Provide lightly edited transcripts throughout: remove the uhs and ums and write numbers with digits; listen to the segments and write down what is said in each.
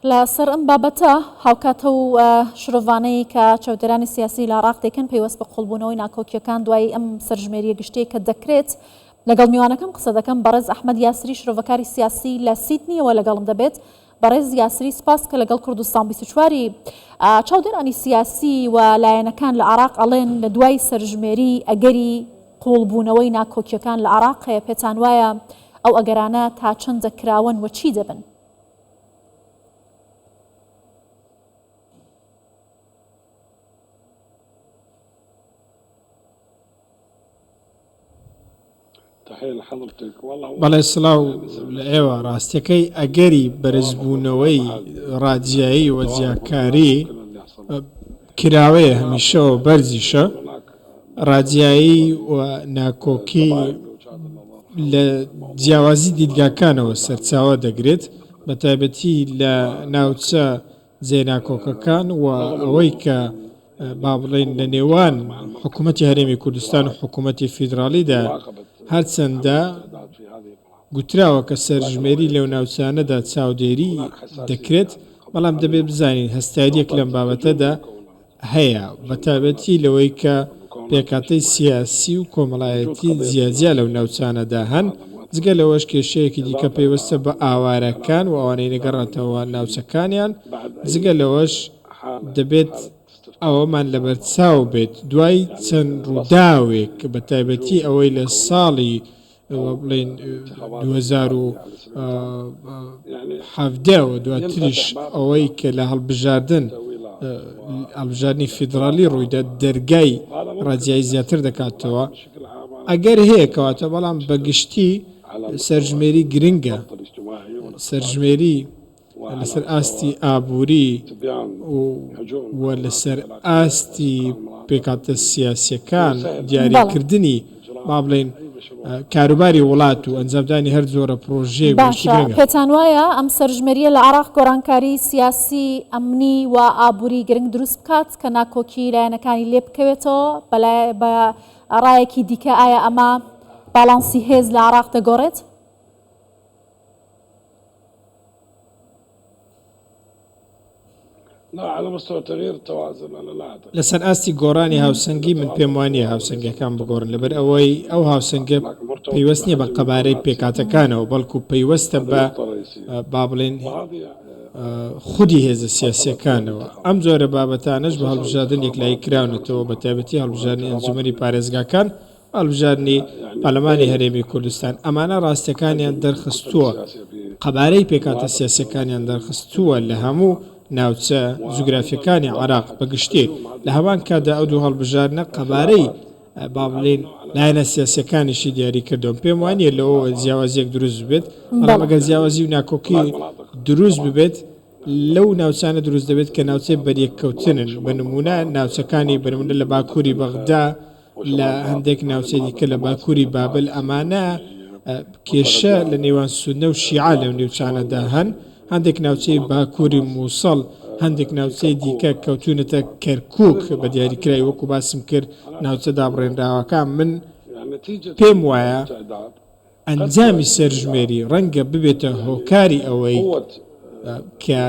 لەسەر ئەم بابەتە هاوکاتە و شرۆڤانەی کە چاودێرانی سیاسی لە عێراق دەکەن پێوەست بە قوڵبوونەوەی ناکۆکیەکان دوای ئەم سەرژمێریە گشتەیە کە دەکرێت لەگەڵ میوانەکەم قسە دەکەم بەڕێز ئەحمەد یاسری شرۆڤەکاری سیاسی لە سیدنیەوە لەگەڵم دەبێت. بەڕێز یاسری سپاس کە لەگەڵ کوردستان 24 چاودێرانی سیاسی و لایەنەکان لە عێراق ئەڵێن لە دوای سەرژمێری ئەگەری قوڵبوونەوەی ناکۆکیەکان لە عێراق هەیە. پێتان وایە ئەو ئەگەرانە تا چەندە کراون و چی دەبن؟ بەڵێ سڵاو لە ئێوە ڕاستەکەی ئەگەری بەرزبوونەوەی ڕاجایی و جیاکاری کراوەیە هەمیشەوە بەرزیشە ڕاجایی و ناکۆکی لە جیاوازی دیدگاکانەوە سەرچاوە دەگرێت بە تایبەتی لە ناوچە جێناکۆکەکان و ئەوەی کە با بڵێن لە نێوان حکوومەتی هەرێمی کوردستان و حکوومەتی فیدراڵیدا هەرچەندە گوتراوە کە سەرژمێری لەو ناوچانەدا چاودێری دەکرێت بەڵام دەبێت بزانین هەستاریەک لەم بابەتەدا هەیە بە تایبەتی لەوەی کە پێکاتەی سیاسی و کۆمەڵایەتی جیاجیا لەو ناوچانەدا هەن جگە لەوەش کێشەیەکی دیکە پێوەستە بە ئاوارەکان و ئەوانەی نەگەڕێتەوە ناوچەکانیان جگە لەوەش دەبێت ئەوەمان لەبەرچاو بێت دوای چەند ڕووداوێک بە تایبەتی ئەوەی لە ساڵی بڵێن 2017 و دواتریش ئەوەی کە لە هەڵبژاردننی فیدرالی ڕوویدا دەرگای ڕاجایی زیاتر دەکاتەوە ئەگەر هەیە کەواتە بەڵام بەگشتی سەرژمێری گرنگە سەرژمێری لەسەر ئاستی ئابووری و لەسەر ئاستی پێکاتە سیاسیەکان دیاریکردنی با بڵێن کاروباری وڵات و ئەنجامدانی هەر جۆرە پرۆژێ پێتان وایە ئەم سەرژمێریە لە عێراق گۆڕانکاری سیاسی ئەمنی و ئابووری گرنگ دروست بکات کە ناکۆکی لایەنەکانی لێ بکەوێتەوە بە ڕایەکی دیکە ئایا ئەمە باڵانسی هێز لە عێراق دەگۆڕێت؟ لەسەر ئاستی گۆڕانی هاوسەنگی من پێم وانە هاوسەنگەکان بگۆڕن لەبەر ئەوەی ئەو هاوسەنگە پەیوەست نیە بە قەبارەی پێکاتەکانەوە بەڵکو پەیوەستە بە با بڵێن خودی هێزە سیاسیەکانەوە ئەم جۆرە بابەتانەش بە هەڵبژاردن یەکلایی کراونەتەوە بە تایبەتی هەڵبژاردننی ئەنجومەنی پارێزگاکان هەڵبژاردننی پەرلەمانی هەرێمی کوردستان ئەمانە ڕاستیەکانیان دەرخستووە قەبارەی پێکاتە سیاسیەکانیان دەرخستووە لە هەموو ناوچە جوگرافیەکانی عێراق بەگشتی لە هەمان کادا ئەو دوو هەڵبژاردنە قەبارەی با بڵێن لایەنە سیاسیەکانیشی دیاری کردوم پێم وانە لەوە جیاوازیەک دروست بێت بەڵام ئەگەر جیاوازی و ناکۆکی دروست ببێت لەو ناوچانە دروست دەبێت کە ناوچەی بەریەککەوتنن بە نمونە ناوچەکانی بنمونە لە باکووری بەغدا لە هەندێک ناوچەی دیکە لە باکووری بابل ئەمانە کێشە لە نێوان سونە و شیعە لەو نێوچانەدا هەن هەندێک ناوچەی باکووری مووسڵ هەندێک ناوچەی دیکە کەوتونەتە کەرکووک بە دیاریکرای وەکو باسم کرد ناوچە دابڕێنراوەکان من پێم وایە ئەنجامی سەرژمێری ڕەنگە ببێتە هۆکاری ئەوەی کە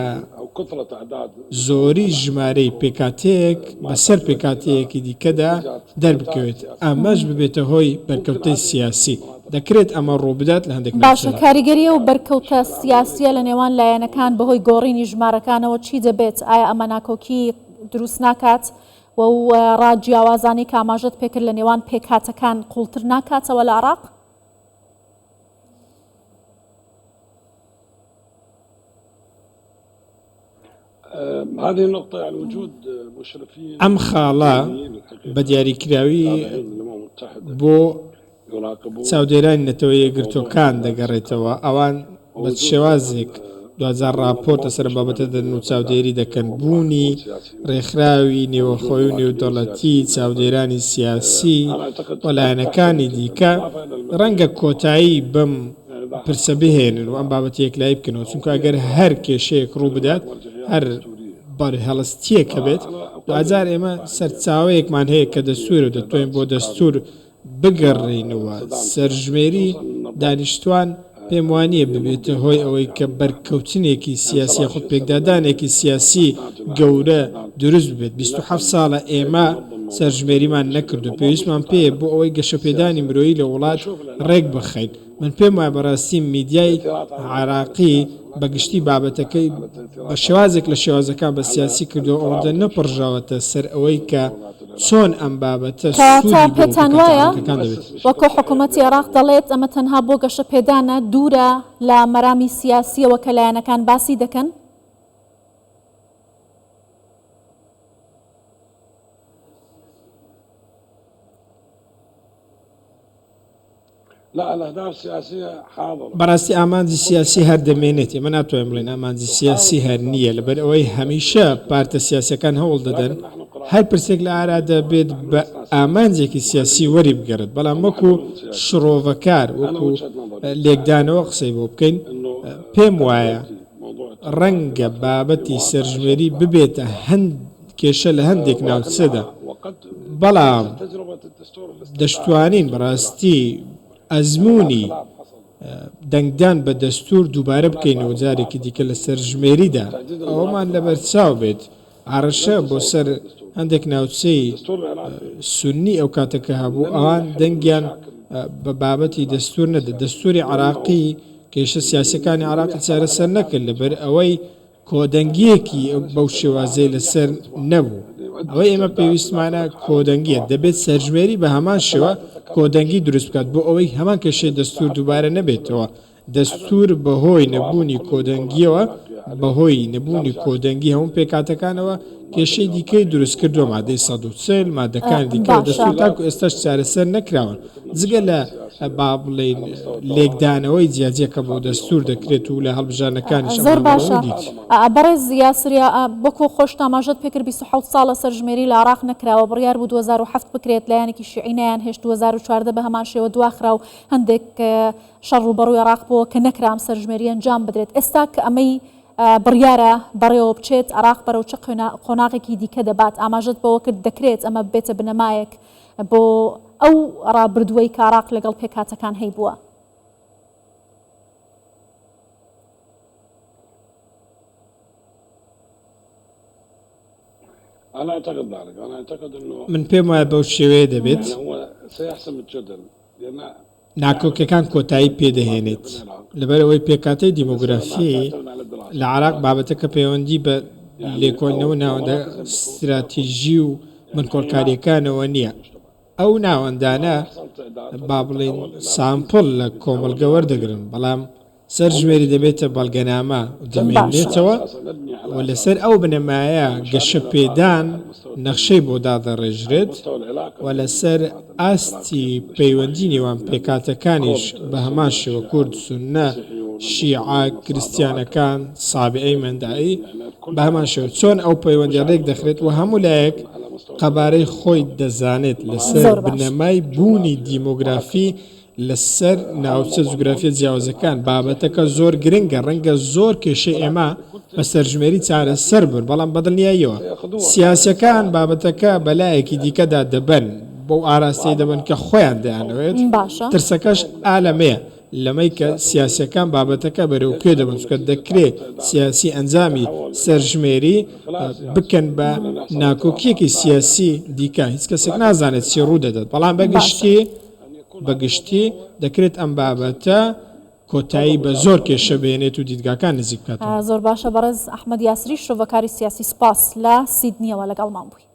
زۆری ژمارەی پێکاتەیەک بەسەر پێکاتەیەکی دیکەدا دەربکەوێت ئەمەش ببێتە هۆی بەرکەوتەی سیاسی دەکرێت ئەمە ڕووبدات لە هەندێک باشە کاریگەریە و بەرکەوتە سیاسیە لە نێوان لایەنەکان بەهۆی گۆڕینی ژمارەکانەوە چی دەبێت ئایا ئەمە ناکۆکی دروست ناکات و ڕاجیاوازانی کاماژەت پێکرد لە نێوان پێکاتەکان قوڵتر ناکاتەوە لە عێراق؟ ئەم خاڵە بە دیاریکراوی بۆ چاودێرانی نەتەوە یەکگرتوەکان دەگەڕێتەوە ئەوان بە شێوازێک 2000 راپۆرتە سەر بابەتە دەن و چاودێری دەکەن بوونی ڕێکخراوی نێوەخۆی و نێودەوڵەتی چاودێرانی سیاسی وەلایەنەکانی دیکە ڕەنگە کۆتایی بەم پرسە بهێنن و ئەم بابەت یەکلایی بکەنەوە چونکە ئەگەر هەر کێشەیەک ڕوو بدات هەر بەرهەڵستیەکە بێت دوجار ئێمە سەرچاوەیەکمان هەیە کە دەستورە دەتوانین بۆ دەستور بگەڕێنەوە سەرژمێری دانیشتوان پێم وانییە ببێتە هۆی ئەوەی کە بەرکەوتنێکی سیاسی خودت پێکدادانێکی سیاسی گەورە دروست بێت 27 ساڵە ئێمە سەرژمێریمان نەکردو پێویستمان پێ بۆ ئەوەی گەشەپێدانی مرۆیی لە وڵات ڕێک بخەین من پێم وایە بەڕاستی میدیای عراقی بەگشتی بابەتەکەی بە شێوازێک لە شێوازەکان بە سیاسی کردو ئەوەندە نەپڕژاوەتە سەر ئەوەی کە چۆن ئەم بابەتە تا پێتان وایە وەکو حکوومەتی عێراق دەڵێت ئەمە تەنها بۆ گەشەپێدانە دوورە لە مەرامی سیاسیەوە کە لایەنەکان باسی دەکەن؟ بەڕاستی ئامانجی سیاسی هەر دەمێنێت ئێمە ناتوانین بڵێن ئامانجی سیاسی هەر نییە لەبەر ئەوەی هەمیشە پارتە سیاسەکان هەوڵ دەدەن هەر پرسێک لە ئارادا بێت بە ئامانجێکی سیاسی وەری بگەڕێت بەڵام وەکو شڕۆڤەکار وەکو لێکدانەوە قسەی بۆ بکەین پێم وایە ڕەنگە بابەتی سەرژمێری ببێتە هەند کێشە لە هەندێک ناوچەدا بەڵام دەشتوانین بەڕاستی ئەزمموی دەنگدان بە دەستور دووبارە بکەینەوە جارێکی دیکە لە سەرژمێریدا ئەوەمان لەبەر چاو بێت عرشە بۆ سەر هەندێک ناوچەی سونی ئەو کاتەکە هەبوو ئەوان دەنگیان بە بابەتی دەستور نەدە دەستوری عراقی کێشە سیاسەکانی عراقی چارەسەر نەکرد لەبەر ئەوەی کۆدەنگیەکی بەو شێوازەی لەسەر نەبوو ئەوەی ئێمە پێویستمانە کۆدەنگیە دەبێت سەرژمێری بە هەمان شێوە کۆدەنگی دروست بکات بۆ ئەوەی هەمان کێشەی دەستور دووبارە نەبێتەوە دەستور بەهۆی نەبوونی کۆدەنگیەوە بەهۆی نەبوونی کۆدەنگی هەموو پێکاتەکانەوە کێشەی دیکەی دروست کردو مادەی ١40 مادەکان دیکە دەستور تاکو ئێستاش چارەسەر نەکراون جگە لە با بڵێن لێکدانەوەی جیاجێکە بۆ دەستور دەکرێت و لە هەڵبژانەکانی زۆر باشە بەڕێز یاسریا بۆکو خۆش تاماژەت پێکرد 27 ساڵە سەرژمێری لە عراق نەکراوە بڕیار بوو 2007 بکرێت لایەنێکی شیعینیان هێشت 2014 بە هەمان شێوە دواخرا و هەندێک شەڕ و بەڕووی عراق بۆ کە نەکرام سەرژمێری ئەنجام بدرێت ئێستا کە ئەمەی بڕیارە بەڕێوە بچێت عراق بەرەو چ قۆناغێکی دیکە دەبات ئاماژەت بەوە کرد دەکرێت ئەمە بێتە بنەمایەک بۆ ئەو ڕابردووەی کە عراق لەگەڵ پێکاتەکان هەیبووە من پێم وایە بەو شێوەیە دەبێت ناکۆکەکان کۆتایی پێدەهێنێت لەبەرەوەی پێکاتەی دیمۆگرافی لە عراق بابەتەکە پەیوەندی بە لێکۆڵینەوە ناوەندە استراتیژی و بنکۆڵکاریەکانەوە نییە ئەو ناوەندانە با بڵێن سامپڵ لە کۆمەلگە وەردەگرن بەڵام سەرژمێری دەبێتە بەڵگەنامە دەمێنێتەوە و لەسەر ئەو بنەمایە گەشەپێدان نەخشەی بۆ دادەڕێژرێت و لەسەر ئاستی پەیوەندی نێوان پێکاتەکانیش بە هەمان شێوە کورد سوننە شیعە کریستیانەکان سابعەی مەندایی بە هەمان شێوە چۆن ئەو پەیوەندی ڕێک دەخرێت و هەموو لایەک قەبارەی خۆی دەزانێت لەسەر بنەمای بوونی دیمۆگرافی لەسەر ناوچە جوگرافیە جیاوازەکان بابەتەکە زۆر گرنگە ڕەنگە زۆر کێشەی ئێمە بە سەرژمێری چارە سەر بن بەڵام بەدڵنیاییەوە سیاسەکان بابەتەکە بەلایەکی دیکەدا دەبن بۆ ئاراستەی دەبن کە خۆیان دەیانەوێت ترسەکەش ئالەمەیە لەمەی کە سیاسەکان بابەتەکە بەرەو کوێ دەبن چکە دەکرێت سیاسی ئەنجامی سەرژمێری بکەن بە ناکۆکیەکی سیاسی دیکە هیچ کەسێک نازانێت چی ڕوو دەدات بەڵام بەگشتی دەکرێت ئەم بابەتە کۆتایی بە زۆر کێشە بێنێت و دیدگاکان نزیک بکات. زۆر باشە بەڕێز ئەحمەد یاسری شۆڤەکاری سیاسی سپاس لە سیدنیەوە لەگەڵمان بووی.